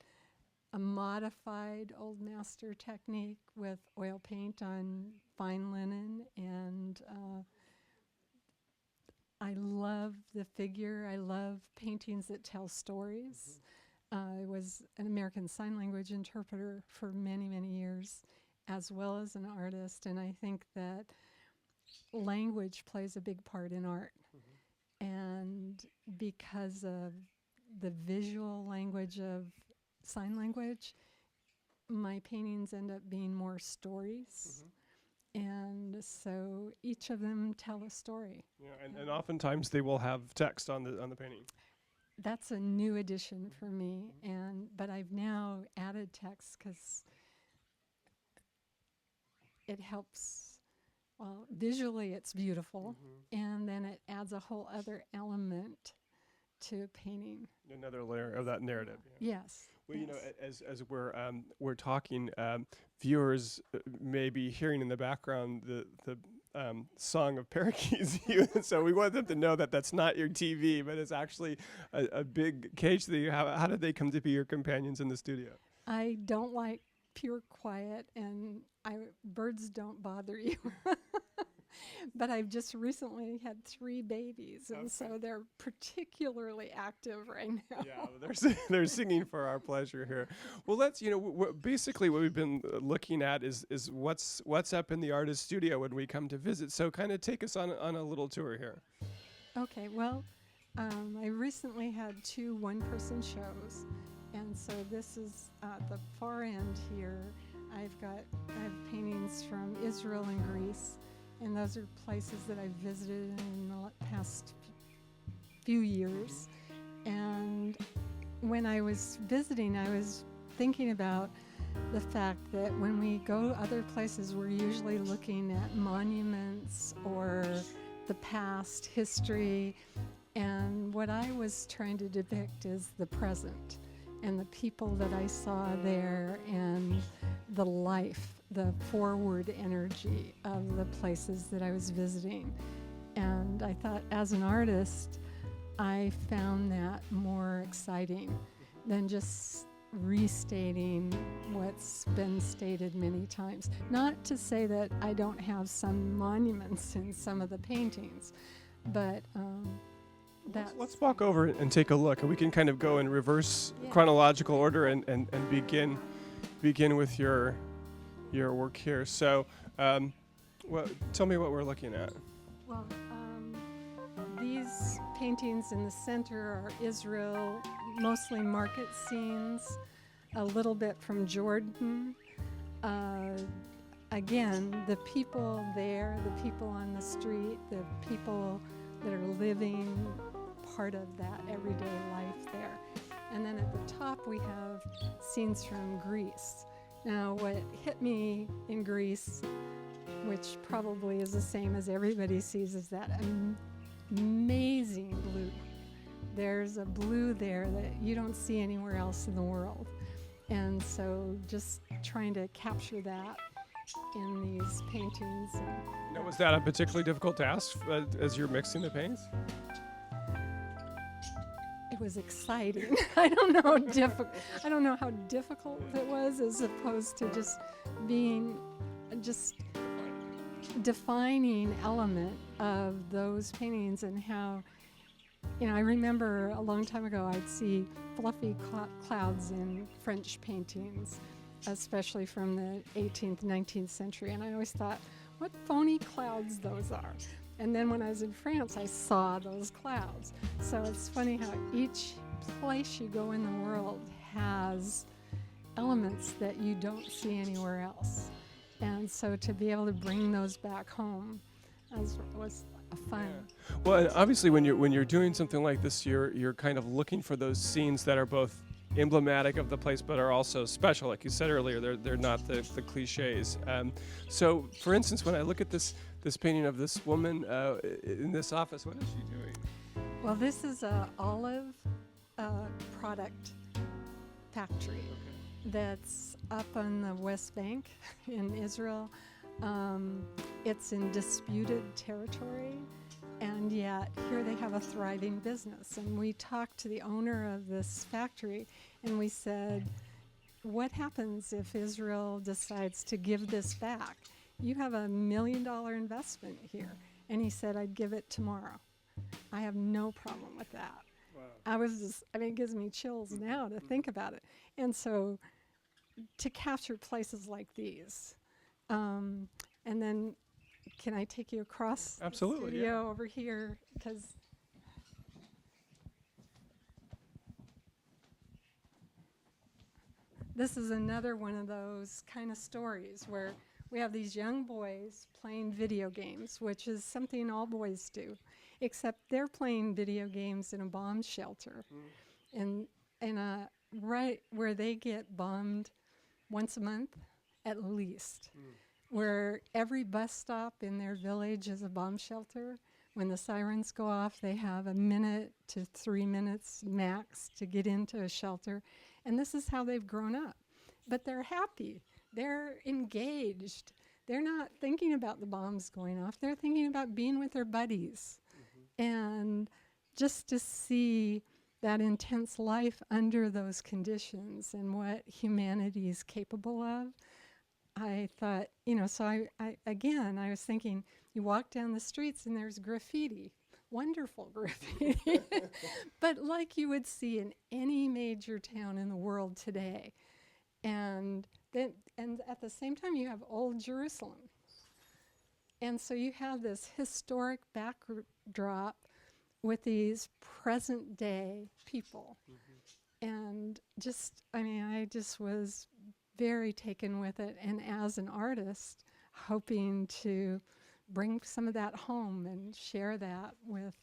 a modified old master technique with oil paint on fine linen, and I love the figure. I love paintings that tell stories. I was an American Sign Language interpreter for many, many years, as well as an artist, and I think that language plays a big part in art. And because of the visual language of sign language, my paintings end up being more stories. And so each of them tell a story. Yeah, and oftentimes they will have text on the painting. That's a new addition for me, but I've now added text because it helps. Well, visually it's beautiful, and then it adds a whole other element to a painting. Another layer of that narrative. Yeah. Yes. Well, yes. as we're talking, viewers may be hearing in the background the song of parakeets. So we want them to know that that's not your TV, but it's actually a big cage that you have. How did they come to be your companions in the studio? I don't like pure quiet, and birds don't bother you. But I've just recently had 3 babies, and so they're particularly active right now. Yeah, well, they're singing for our pleasure here. Well, let's basically what we've been looking at is what's up in the artist studio when we come to visit. So kind of take us on a little tour here. Okay, well, I recently had 2 one-person shows, and so this is at the far end here. I have paintings from Israel and Greece, and those are places that I've visited in the past few years. And when I was visiting, I was thinking about the fact that when we go other places, we're usually looking at monuments or the past, history, and what I was trying to depict is the present and the people that I saw there and the life, the forward energy of the places that I was visiting. And I thought, as an artist, I found that more exciting than just restating what's been stated many times. Not to say that I don't have some monuments in some of the paintings, but Let's walk over and take a look, and we can kind of go in reverse chronological order and begin with your work here. So, tell me what we're looking at. Well, these paintings in the center are Israel, mostly market scenes, a little bit from Jordan. Again, the people there, the people on the street, the people that are living part of that everyday life there. And then at the top we have scenes from Greece. Now what hit me in Greece, which probably is the same as everybody sees, is that amazing blue. There's a blue there that you don't see anywhere else in the world. And so just trying to capture that in these paintings. Now, was that a particularly difficult task as you're mixing the paints? It was exciting. I don't know how difficult it was, as opposed to just being defining element of those paintings. And how, I remember a long time ago I'd see fluffy clouds in French paintings, especially from the 18th, 19th century, and I always thought, what phony clouds those are. And then when I was in France, I saw those clouds. So it's funny how each place you go in the world has elements that you don't see anywhere else. And so to be able to bring those back home was a fun. Yeah. Well, and obviously when you're doing something like this, you're kind of looking for those scenes that are both emblematic of the place but are also special. Like you said earlier, they're not the cliches. So for instance, when I look at this painting of this woman in this office, what is she doing? Well, this is a olive product factory that's up on the West Bank in Israel. It's in disputed territory, and yet here they have a thriving business. And we talked to the owner of this factory, and we said, what happens if Israel decides to give this back? You have $1 million investment here. And he said, I'd give it tomorrow. I have no problem with that. Wow. It gives me chills now to think about it. And so to capture places like these, and then can I take you across Absolutely, the studio over here? Because this is another one of those kind of stories where we have these young boys playing video games, which is something all boys do, except they're playing video games in a bomb shelter, and right where they get bombed once a month at least, where every bus stop in their village is a bomb shelter. When the sirens go off, they have 1 minute to 3 minutes max to get into a shelter, and this is how they've grown up. But they're happy. They're engaged. They're not thinking about the bombs going off. They're thinking about being with their buddies. And just to see that intense life under those conditions and what humanity is capable of, I thought, so I was thinking, you walk down the streets and there's graffiti, wonderful graffiti, but like you would see in any major town in the world today. And at the same time, you have Old Jerusalem. And so you have this historic backdrop with these present day people. And I just was very taken with it. And as an artist, hoping to bring some of that home and share that with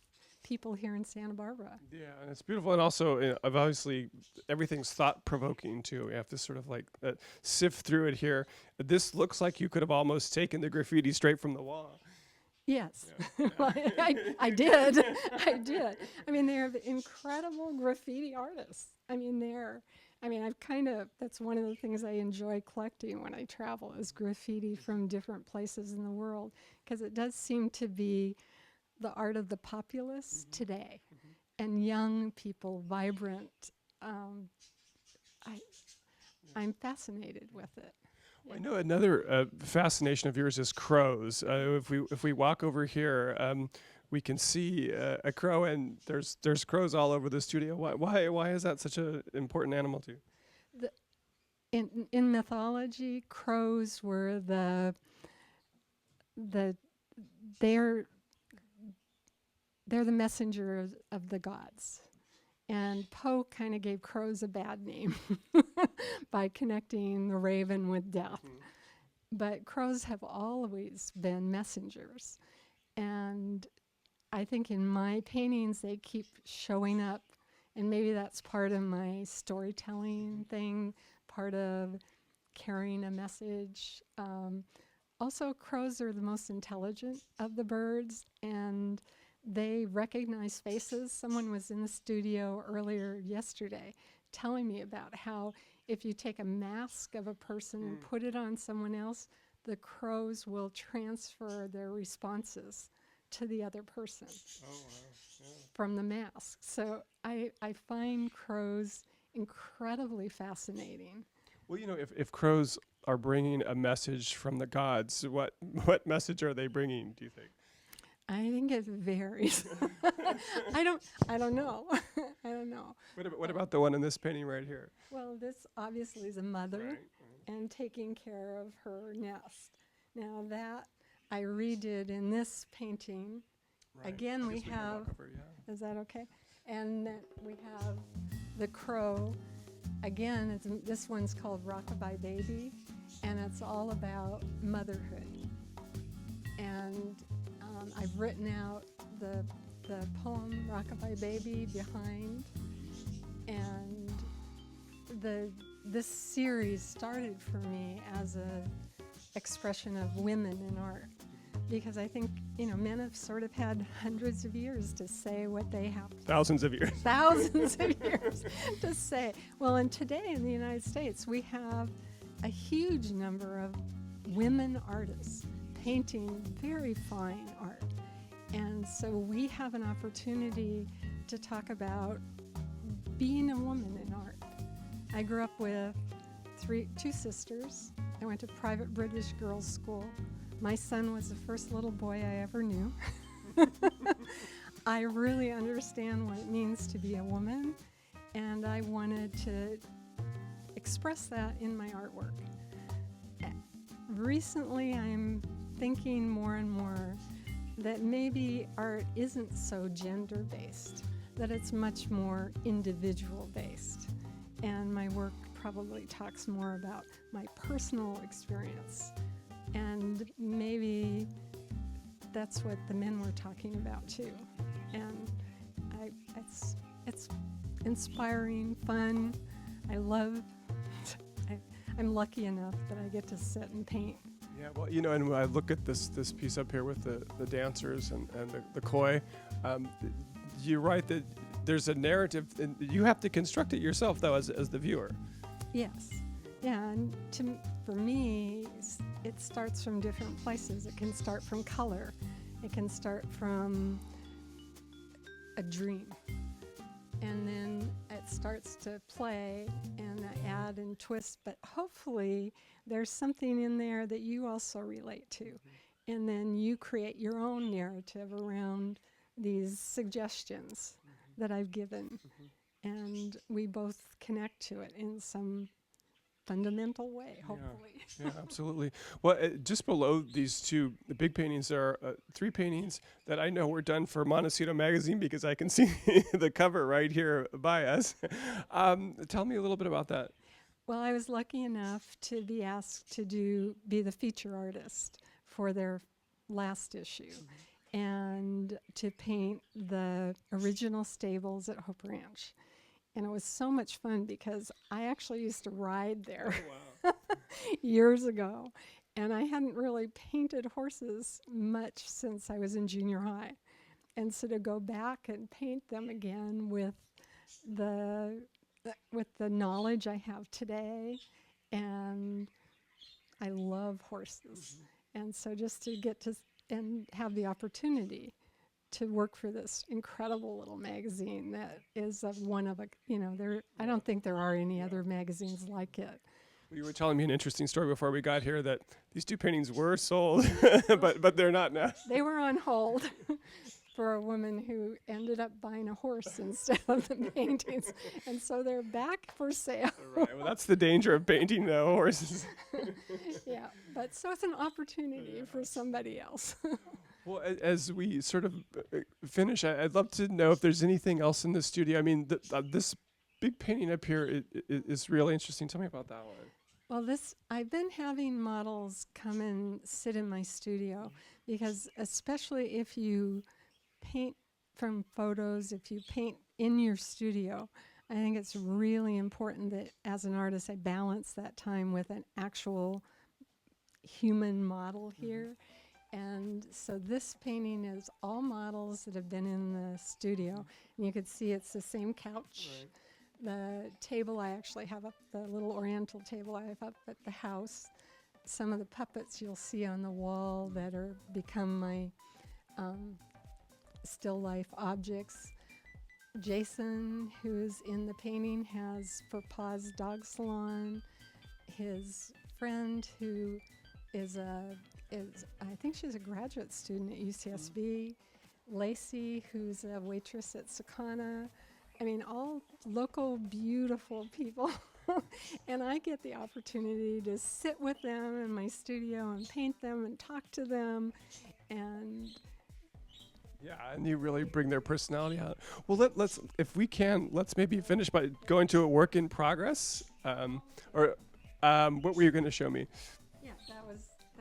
people here in Santa Barbara. Yeah, and it's beautiful, and also obviously everything's thought-provoking too. We have to sort of like sift through it here. This looks like you could have almost taken the graffiti straight from the wall. Yes, well, I did. I did. I mean, they're incredible graffiti artists. That's one of the things I enjoy collecting when I travel is graffiti from different places in the world, because it does seem to be the art of the populace today, and young people, vibrant. I'm fascinated with it. Well, I know another fascination of yours is crows. If we walk over here, we can see a crow, and there's crows all over the studio. Why is that such an important animal to you? In mythology, crows were they're the messengers of the gods. And Poe kind of gave crows a bad name by connecting the raven with death. But crows have always been messengers. And I think in my paintings, they keep showing up. And maybe that's part of my storytelling thing, part of carrying a message. Also, crows are the most intelligent of the birds, and they recognize faces. Someone was in the studio earlier yesterday telling me about how if you take a mask of a person and put it on someone else, the crows will transfer their responses to the other person from the mask. So I find crows incredibly fascinating. Well, if crows are bringing a message from the gods, what message are they bringing, do you think? I think it varies. I don't know. I don't know. What about the one in this painting right here? Well, this obviously is a mother Right. and taking care of her nest. Now that I redid in this painting. Right. Again, I we guess can have, walk over, yeah. is that okay? And then we have the crow. Again, this one's called Rockabye Baby, and it's all about motherhood. And I've written out the poem Rockabye Baby behind, and this series started for me as a expression of women in art, because I think men have sort of had hundreds of years to say what they have. Thousands of years. Thousands of years to say. Well, and today in the United States, we have a huge number of women artists painting very fine art. And so we have an opportunity to talk about being a woman in art. I grew up with two sisters. I went to private British girls' school. My son was the first little boy I ever knew. I really understand what it means to be a woman, and I wanted to express that in my artwork. Recently, I'm thinking more and more that maybe art isn't so gender-based, that it's much more individual-based. And my work probably talks more about my personal experience. And maybe that's what the men were talking about too. And it's inspiring, fun. I'm lucky enough that I get to sit and paint. Yeah, well, and when I look at this piece up here with the dancers and the koi, you're right that there's a narrative, and you have to construct it yourself, though, as the viewer. Yes. Yeah, and for me, it starts from different places. It can start from color. It can start from a dream. And then it starts to play, and that add and twist, but hopefully there's something in there that you also relate to. And then you create your own narrative around these suggestions that I've given. And we both connect to it in some fundamental way, hopefully. Yeah, absolutely. Well, just below these two, the big paintings, there are 3 paintings that I know were done for Montecito Magazine because I can see the cover right here by us. Tell me a little bit about that. Well, I was lucky enough to be asked to be the feature artist for their last issue and to paint the original stables at Hope Ranch. And it was so much fun because I actually used to ride there years ago. And I hadn't really painted horses much since I was in junior high. And so to go back and paint them again with the knowledge I have today, and I love horses. And so just to get to and have the opportunity to work for this incredible little magazine that is one of a, I don't think there are any other magazines like it. Well, you were telling me an interesting story before we got here that these 2 paintings were sold, but they're not now. They were on hold for a woman who ended up buying a horse instead of the paintings. And so they're back for sale. Right. Well, that's the danger of painting horses. Yeah, but so it's an opportunity for somebody else. Well, as we sort of finish, I'd love to know if there's anything else in the studio. I mean, this big painting up here is really interesting. Tell me about that one. Well, I've been having models come and sit in my studio because especially if you paint from photos, if you paint in your studio, I think it's really important that as an artist I balance that time with an actual human model here. And so this painting is all models that have been in the studio. And you can see it's the same couch. Right. The table I actually have up, the little oriental table I have up at the house. Some of the puppets you'll see on the wall that are become my still life objects. Jason, who's in the painting, has for Pa's Dog Salon. His friend, who is I think she's a graduate student at UCSB. Lacey, who's a waitress at Sakana. I mean, all local, beautiful people. And I get the opportunity to sit with them in my studio and paint them and talk to them. And yeah, and you really bring their personality out. Well, let's if we can, let's maybe finish by going to a work in progress. What were you going to show me? Yeah,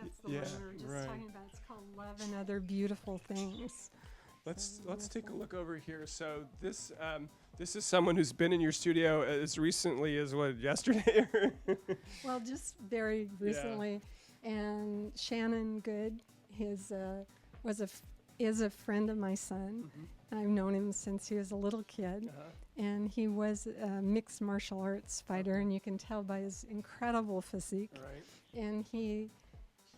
that's the one we were just talking about. It's called Love and Other Beautiful Things. Let's take a look over here. So this is someone who's been in your studio as recently as yesterday? Well, just very recently. Yeah. And Shannon Good, is a friend of my son. Mm-hmm. I've known him since he was a little kid. And he was a mixed martial arts fighter, and you can tell by his incredible physique. Right. And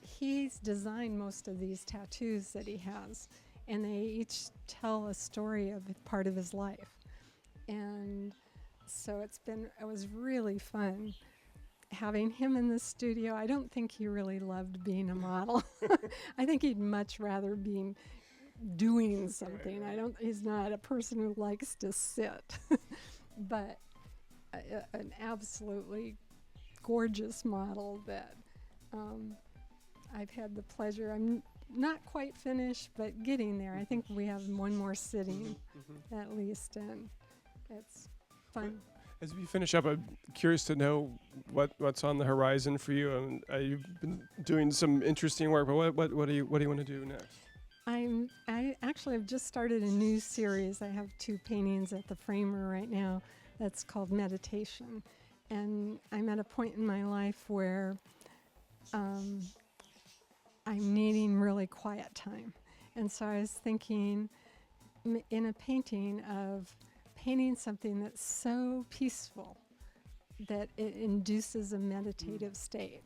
he's designed most of these tattoos that he has, and they each tell a story of part of his life. And so it was really fun having him in the studio. I don't think he really loved being a model. I think he'd much rather be doing something. He's not a person who likes to sit. But an absolutely gorgeous model that I've had the pleasure. I'm not quite finished, but getting there. I think we have one more sitting at least, and it's fun. As we finish up, I'm curious to know what's on the horizon for you. You've been doing some interesting work, but what do you want to do next? I actually have just started a new series. I have 2 paintings at the framer right now that's called Meditation. And I'm at a point in my life where I'm needing really quiet time. And so I was thinking in a painting of painting something that's so peaceful that it induces a meditative state.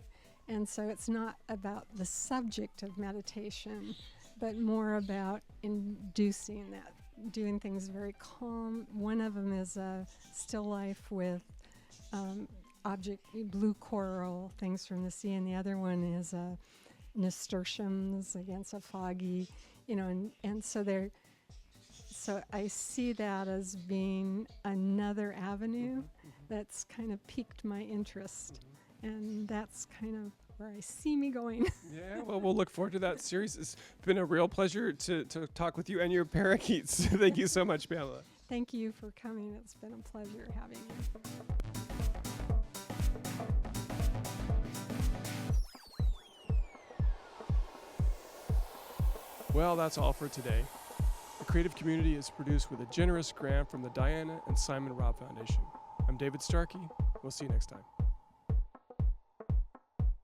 And so it's not about the subject of meditation, but more about inducing that, doing things very calm. One of them is a still life with object, blue coral, things from the sea, and the other one is nasturtiums against a foggy, and so they're. So I see that as being another avenue that's kind of piqued my interest, and that's kind of where I see me going. Yeah, well, we'll look forward to that series. It's been a real pleasure to talk with you and your parakeets. Thank you so much, Pamela. Thank you for coming. It's been a pleasure having you. Well, that's all for today. The Creative Community is produced with a generous grant from the Diana and Simon Robb Foundation. I'm David Starkey. We'll see you next time.